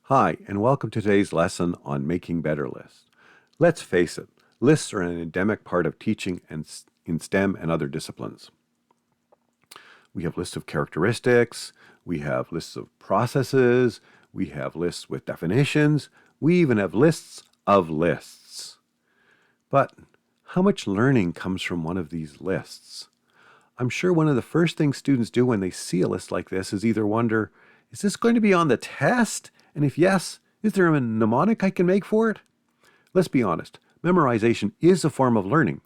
Hi, and welcome to today's lesson on making better lists. Let's face it, lists are an endemic part of teaching in STEM and other disciplines. We have lists of characteristics, we have lists of processes, we have lists with definitions, we even have lists of lists. But how much learning comes from one of these lists? I'm sure one of the first things students do when they see a list like this is either wonder, is this going to be on the test? And if yes, is there a mnemonic I can make for it? Let's be honest, memorization is a form of learning.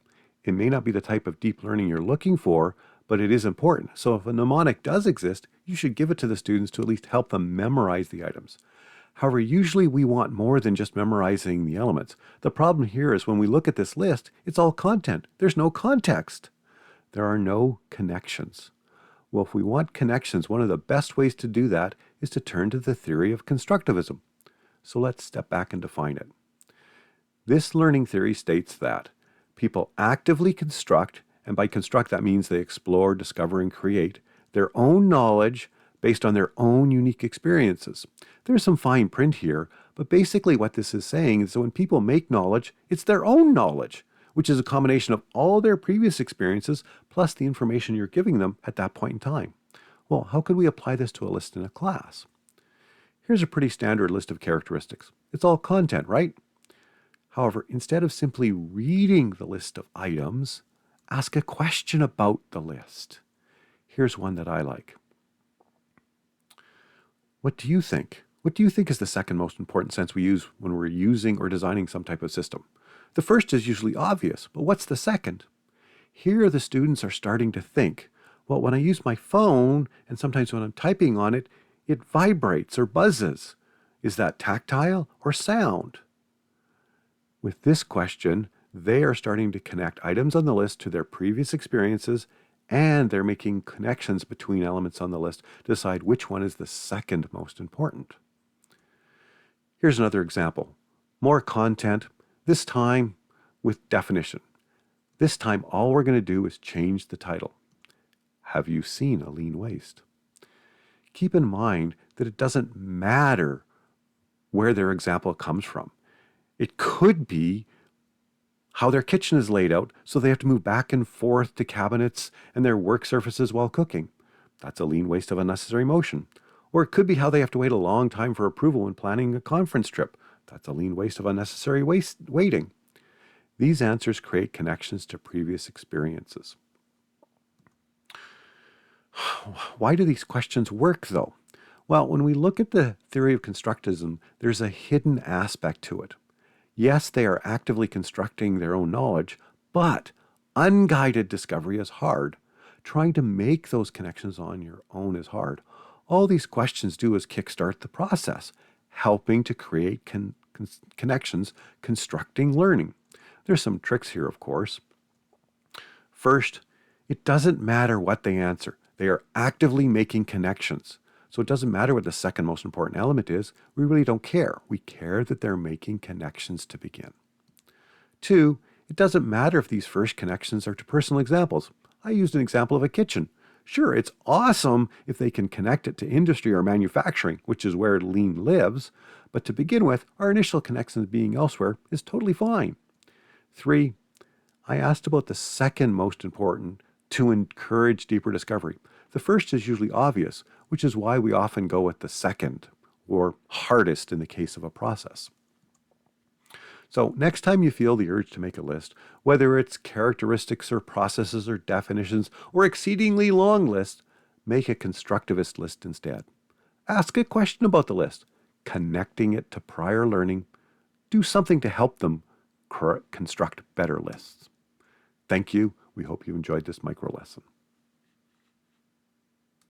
It may not be the type of deep learning you're looking for, but it is important. So if a mnemonic does exist, you should give it to the students to at least help them memorize the items. However, usually we want more than just memorizing the elements. The problem here is when we look at this list, it's all content. There's no context. There are no connections. Well, if we want connections, one of the best ways to do that is to turn to the theory of constructivism. So let's step back and define it. This learning theory states that people actively construct, and by construct that means they explore, discover, and create their own knowledge based on their own unique experiences. There's some fine print here, but basically what this is saying is that when people make knowledge, it's their own knowledge, which is a combination of all their previous experiences plus the information you're giving them at that point in time. Well, how could we apply this to a list in a class? Here's a pretty standard list of characteristics. It's all content, right? However, instead of simply reading the list of items, ask a question about the list. Here's one that I like. What do you think? What do you think is the second most important sense we use when we're using or designing some type of system? The first is usually obvious, but what's the second? Here the students are starting to think, well, when I use my phone, and sometimes when I'm typing on it, it vibrates or buzzes. Is that tactile or sound? With this question, they are starting to connect items on the list to their previous experiences, and they're making connections between elements on the list to decide which one is the second most important. Here's another example. More content, this time with definition. This time all we're going to do is change the title. Have you seen a lean waste? Keep in mind that it doesn't matter where their example comes from. It could be how their kitchen is laid out, so they have to move back and forth to cabinets and their work surfaces while cooking. That's a lean waste of unnecessary motion. Or it could be how they have to wait a long time for approval when planning a conference trip. That's a lean waste of unnecessary waiting. These answers create connections to previous experiences. Why do these questions work, though? Well, when we look at the theory of constructivism, there's a hidden aspect to it. Yes, they are actively constructing their own knowledge, but unguided discovery is hard. Trying to make those connections on your own is hard. All these questions do is kickstart the process, helping to create connections, constructing learning. There's some tricks here, of course. First, it doesn't matter what they answer. They are actively making connections. So it doesn't matter what the second most important element is. We really don't care. We care that they're making connections to begin. 2, it doesn't matter if these first connections are to personal examples. I used an example of a kitchen. Sure, it's awesome if they can connect it to industry or manufacturing, which is where lean lives. But to begin with, our initial connections being elsewhere is totally fine. 3, I asked about the second most important to encourage deeper discovery. The first is usually obvious, which is why we often go with the second, or hardest in the case of a process. So next time you feel the urge to make a list, whether it's characteristics or processes or definitions or exceedingly long lists, make a constructivist list instead. Ask a question about the list, connecting it to prior learning. Do something to help them construct better lists. Thank you. We hope you enjoyed this micro lesson.